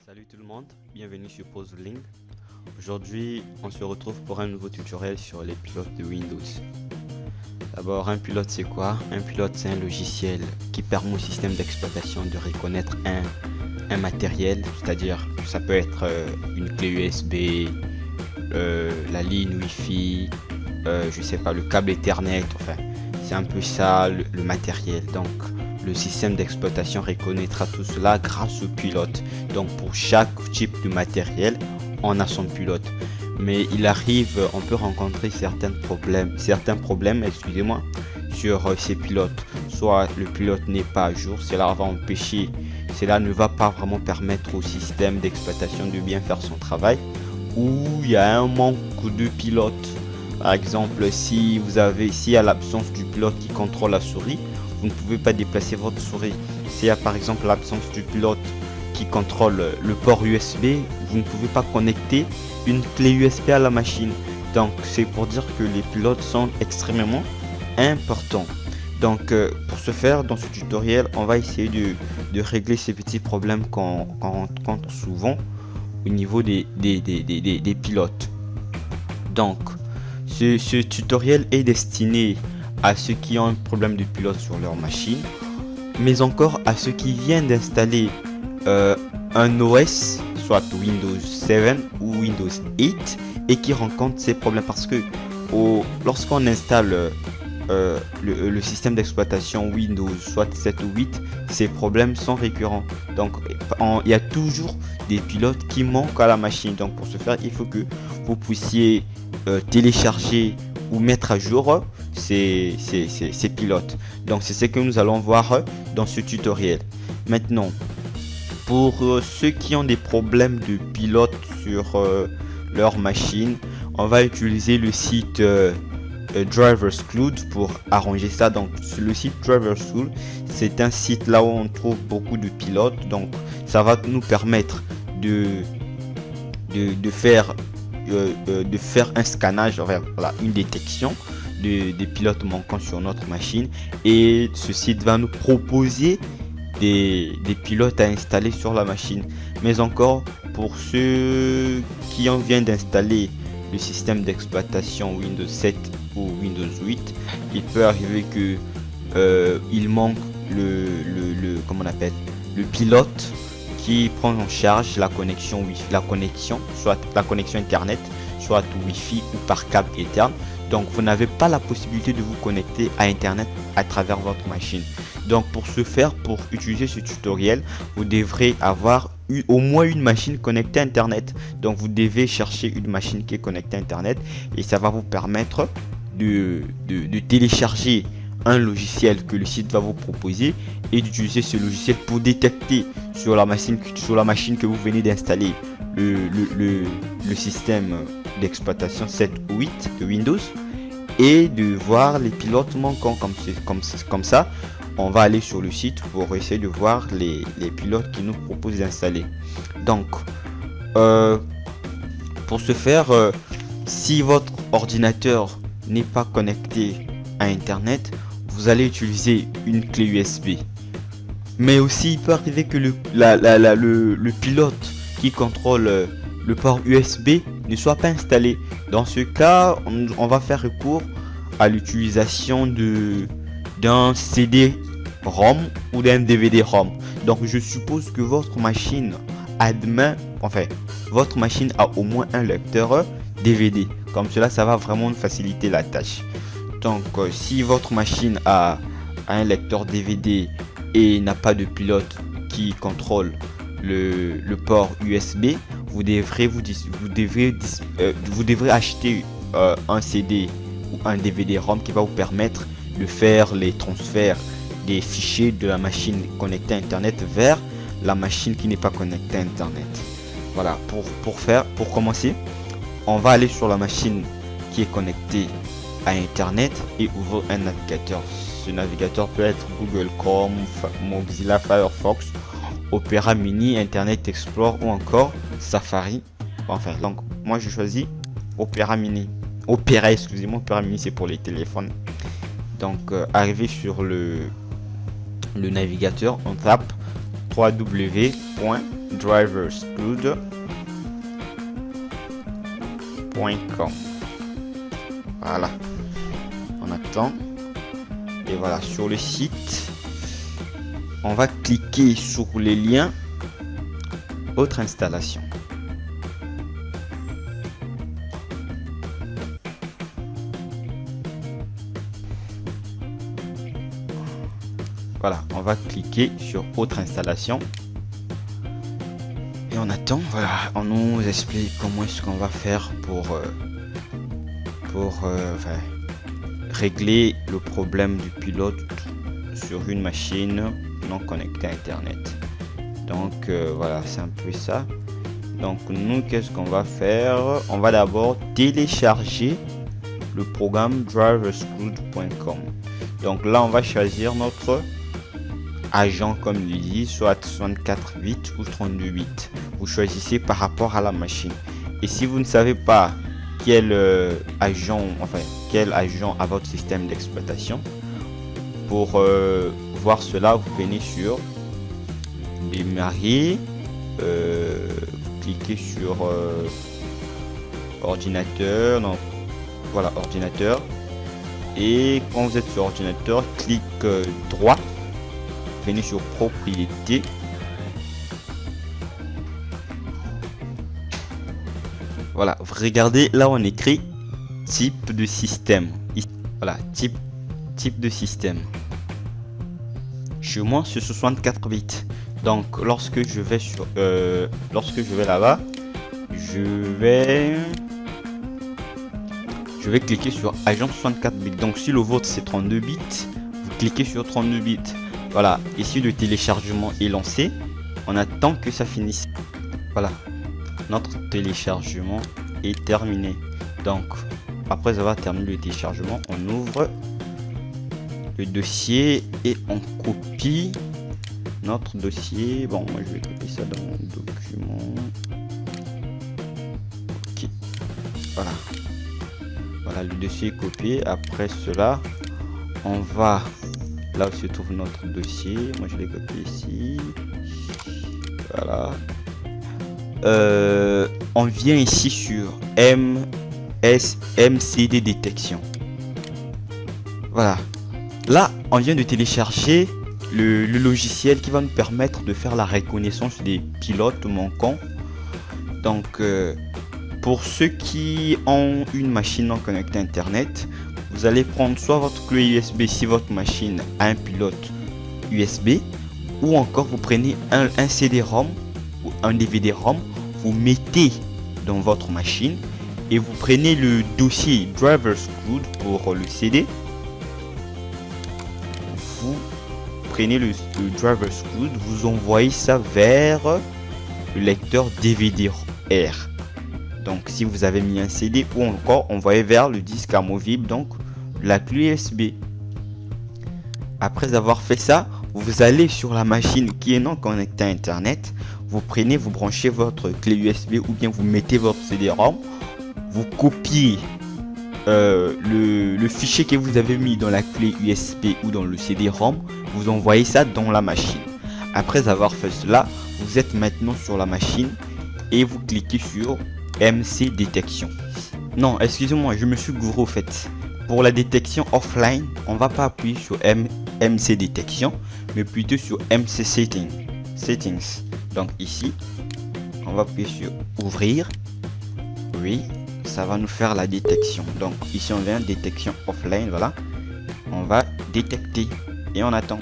Salut tout le monde, bienvenue sur PoseLink. Aujourd'hui, on se retrouve pour un nouveau tutoriel sur les pilotes de Windows. D'abord, un pilote c'est quoi? Un pilote c'est un logiciel qui permet au système d'exploitation de reconnaître un matériel, c'est-à-dire ça peut être une clé USB, la ligne Wi-Fi, je sais pas, le câble Ethernet, enfin c'est un peu ça le matériel. Donc le système d'exploitation reconnaîtra tout cela grâce au pilote. Donc pour chaque type de matériel, on a son pilote. Mais il arrive, on peut rencontrer certains problèmes, excusez-moi, sur ces pilotes. Soit le pilote n'est pas à jour, cela va empêcher, cela ne va pas vraiment permettre au système d'exploitation de bien faire son travail. Ou il y a un manque de pilote. Par exemple, s'il y a l'absence du pilote qui contrôle la souris, vous ne pouvez pas déplacer votre souris. S'il y a par exemple l'absence du pilote qui contrôle le port USB, vous ne pouvez pas connecter une clé USB à la machine. Donc c'est pour dire que les pilotes sont extrêmement importants. Donc pour ce faire, dans ce tutoriel, on va essayer de régler ces petits problèmes qu'on rencontre souvent au niveau des pilotes. Donc ce tutoriel est destiné à ceux qui ont un problème de pilote sur leur machine, mais encore à ceux qui viennent d'installer un OS, soit Windows 7 ou Windows 8, et qui rencontrent ces problèmes parce que lorsqu'on installe le système d'exploitation Windows, soit 7 ou 8, ces problèmes sont récurrents. Donc il y a toujours des pilotes qui manquent à la machine. Donc pour ce faire, il faut que vous puissiez télécharger ou mettre à jour ces pilotes. Donc c'est ce que nous allons voir dans ce tutoriel. Maintenant, pour ceux qui ont des problèmes de pilote sur leur machine, on va utiliser le site DriverScloud pour arranger ça. Donc sur le site DriverScloud, c'est un site là où on trouve beaucoup de pilotes. Donc ça va nous permettre de faire un scannage, voilà, une détection des pilotes manquants sur notre machine, et ce site va nous proposer des pilotes à installer sur la machine. Mais encore, pour ceux qui en viennent d'installer le système d'exploitation Windows 7 ou Windows 8, il peut arriver que il manque comment on appelle, le pilote qui prend en charge la connexion Wi-Fi, soit la connexion internet, soit Wi-Fi ou par câble Ethernet. Donc vous n'avez pas la possibilité de vous connecter à internet à travers votre machine. Donc pour ce faire, pour utiliser ce tutoriel, vous devrez avoir au moins une machine connectée à internet. Donc vous devez chercher une machine qui est connectée à internet, et ça va vous permettre de télécharger un logiciel que le site va vous proposer et d'utiliser ce logiciel pour détecter sur la machine que vous venez d'installer le système d'exploitation 7 ou 8 de Windows, et de voir les pilotes manquants. Comme ça, on va aller sur le site pour essayer de voir les pilotes qui nous proposent d'installer. Donc pour ce faire, si votre ordinateur n'est pas connecté à internet, vous allez utiliser une clé USB. Mais aussi il peut arriver que le pilote qui contrôle le port USB ne soit pas installé. Dans ce cas, on va faire recours à l'utilisation d'un CD-ROM ou d'un DVD-ROM. Donc je suppose que votre machine votre machine a au moins un lecteur DVD. Comme cela, ça va vraiment faciliter la tâche. Donc si votre machine a un lecteur DVD et n'a pas de pilote qui contrôle le port USB, vous devrez acheter un CD ou un DVD-ROM qui va vous permettre de faire les transferts des fichiers de la machine connectée à internet vers la machine qui n'est pas connectée à internet. Voilà, pour commencer, on va aller sur la machine qui est connectée à internet et ouvrir un navigateur. Ce navigateur peut être Google Chrome, Mozilla Firefox, Opera Mini, Internet Explorer ou encore Safari. Enfin, donc moi je choisis Opera Mini. Opera Mini, c'est pour les téléphones. Donc arrivé sur le navigateur, on tape www.driverscloud.com. Voilà, on attend. Et voilà, sur le site, on va cliquer sur les liens autre installation. Voilà, on va cliquer sur autre installation et on attend. Voilà, on nous explique comment est-ce qu'on va faire pour régler le problème du pilote sur une machine non connectée à internet. Donc voilà, c'est un peu ça. Donc nous, qu'est-ce qu'on va faire? On va d'abord télécharger le programme driverscloud.com. Donc là, on va choisir notre agent comme il dit, soit 64 bits ou 32 bits. Vous choisissez par rapport à la machine. Et si vous ne savez pas quel agent a votre système d'exploitation, pour voir cela, vous venez sur démarrer, vous cliquez sur ordinateur, donc voilà, ordinateur, et quand vous êtes sur ordinateur, clic droit, venez sur propriété, voilà, vous regardez là on écrit type de système. Voilà, type de système. Chez moi c'est 64 bits. Donc lorsque je vais sur là-bas, je vais cliquer sur agent 64 bits. Donc si le vôtre c'est 32 bits, vous cliquez sur 32 bits. Voilà, ici le téléchargement est lancé. On attend que ça finisse. Voilà, notre téléchargement est terminé. Donc après avoir terminé le téléchargement, on ouvre le dossier et on copie notre dossier. Bon, moi je vais copier ça dans mon document. Ok, voilà, voilà, le dossier est copié. Après cela, on va là où se trouve notre dossier. Moi je l'ai copié ici. Voilà, on vient ici sur MCD détection. Voilà, là on vient de télécharger le logiciel qui va nous permettre de faire la reconnaissance des pilotes manquants. Donc pour ceux qui ont une machine non connectée à internet, vous allez prendre soit votre clé USB si votre machine a un pilote USB, ou encore vous prenez un CD-ROM ou un DVD-ROM, vous mettez dans votre machine et vous prenez le dossier driverscloud pour le CD. Vous prenez le driverscloud, vous envoyez ça vers le lecteur DVD-R. Donc si vous avez mis un CD, ou encore envoyé vers le disque amovible, donc la clé USB. Après avoir fait ça, vous allez sur la machine qui est non connectée à internet, vous prenez, vous branchez votre clé USB ou bien vous mettez votre CD-ROM, vous copiez le fichier que vous avez mis dans la clé USB ou dans le CD-ROM, vous envoyez ça dans la machine. Après avoir fait cela, vous êtes maintenant sur la machine et vous cliquez sur MC détection. Non, excusez-moi, je me suis gouré au fait. Pour la détection offline, on va pas appuyer sur MC détection, mais plutôt sur MC settings. Donc ici, on va appuyer sur ouvrir. Oui, ça va nous faire la détection. Donc ici on vient détection offline, voilà. On va détecter et on attend.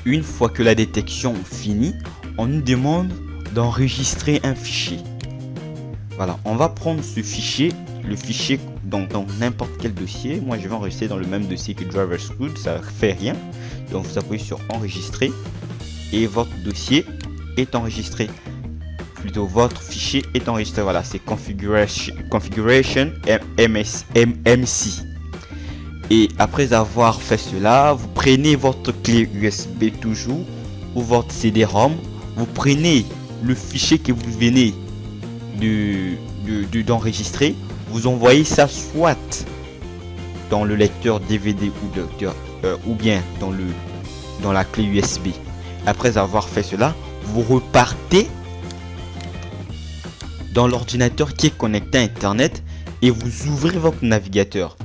Une fois que la détection finit, on nous demande d'enregistrer un fichier. Voilà, on va prendre ce fichier, le fichier dans n'importe quel dossier. Moi je vais enregistrer dans le même dossier que driverscloud, ça fait rien. Donc vous appuyez sur enregistrer et votre dossier est enregistré. Plutôt votre fichier est enregistré. Voilà, c'est configuration MC. Et après avoir fait cela, vous prenez votre clé USB toujours ou votre CD-ROM, vous prenez le fichier que vous venez d'enregistrer, vous envoyez ça soit dans le lecteur DVD ou bien dans la clé USB. Après avoir fait cela, vous repartez dans l'ordinateur qui est connecté à internet et vous ouvrez votre navigateur.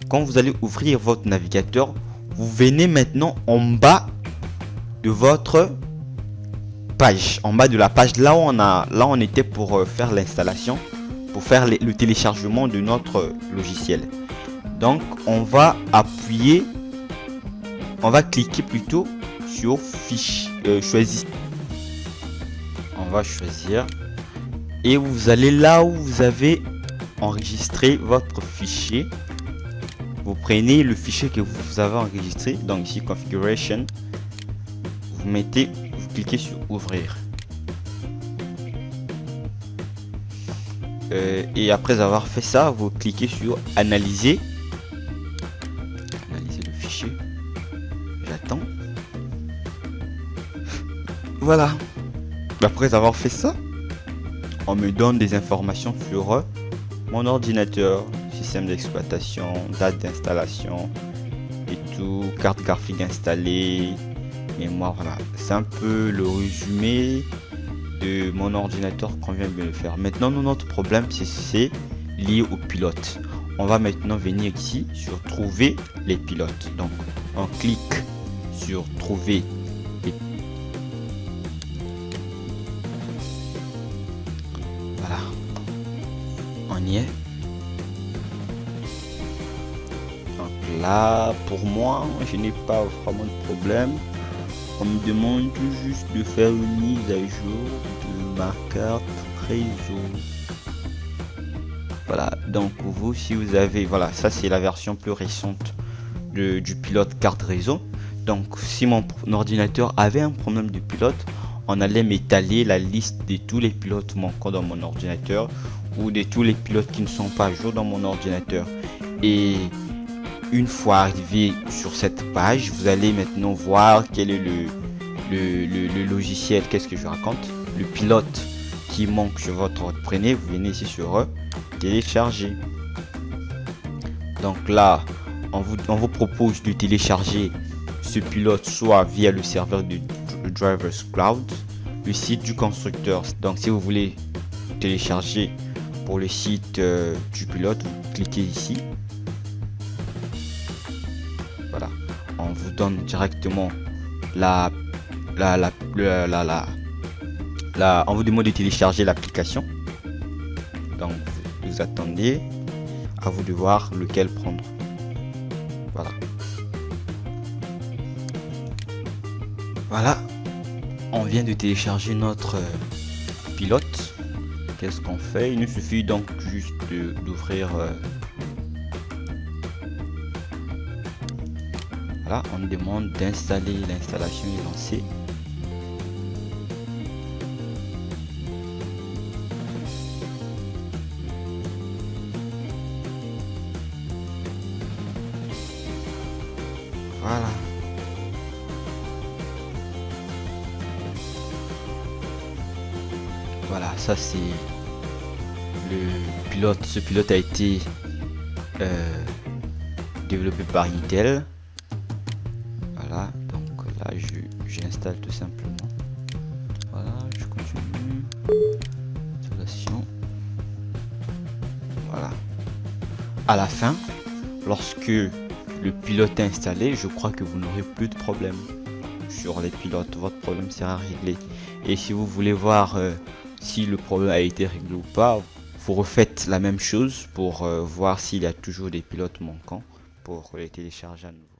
Quand vous allez ouvrir votre navigateur, vous venez maintenant en bas de votre page, en bas de la page là où on était pour faire l'installation, pour faire le téléchargement de notre logiciel. Donc on va appuyer, on va cliquer plutôt sur fiche, choisir. On va choisir et vous allez là où vous avez enregistré votre fichier. Vous prenez le fichier que vous avez enregistré, donc ici configuration, vous mettez, vous cliquez sur ouvrir. Et après avoir fait ça, vous cliquez sur analyser. Analyser le fichier. J'attends. Voilà. Après avoir fait ça, on me donne des informations sur mon ordinateur, système d'exploitation, date d'installation et tout, carte graphique installée, mémoire, voilà. C'est un peu le résumé de mon ordinateur qu'on vient de faire. Maintenant, notre problème, c'est lié au pilote. On va maintenant venir ici sur trouver les pilotes. Donc, on clique sur trouver les... Voilà. On y est. Donc là, pour moi, je n'ai pas vraiment de problème. On me demande juste de faire une mise à jour de ma carte réseau. Voilà, donc vous, si vous avez, voilà, ça c'est la version plus récente du pilote carte réseau. Donc si mon ordinateur avait un problème de pilote, on allait m'étaler la liste de tous les pilotes manquants dans mon ordinateur ou de tous les pilotes qui ne sont pas à jour dans mon ordinateur. Et une fois arrivé sur cette page, vous allez maintenant voir quel est le logiciel, qu'est-ce que je raconte, le pilote qui manque sur votre ordre. Prenez, vous venez ici sur télécharger. Donc là, on vous propose de télécharger ce pilote soit via le serveur du Drivers Cloud, le site du constructeur. Donc si vous voulez télécharger pour le site du pilote, vous cliquez ici. Voilà, on vous donne directement on vous demande de télécharger l'application. Donc vous attendez, à vous de voir lequel prendre. Voilà. Voilà, on vient de télécharger notre pilote. Qu'est-ce qu'on fait? Il nous suffit donc juste d'ouvrir. Voilà, on nous demande d'installer, l'installation est lancée. Voilà. Voilà, ça c'est le pilote. Ce pilote a été développé par Intel. Voilà, donc là j'installe tout simplement. Voilà, je continue. Installation. Voilà. À la fin, lorsque le pilote est installé, je crois que vous n'aurez plus de problème sur les pilotes. Votre problème sera réglé. Et si vous voulez voir si le problème a été réglé ou pas, vous refaites la même chose pour voir s'il y a toujours des pilotes manquants pour les télécharger à nouveau.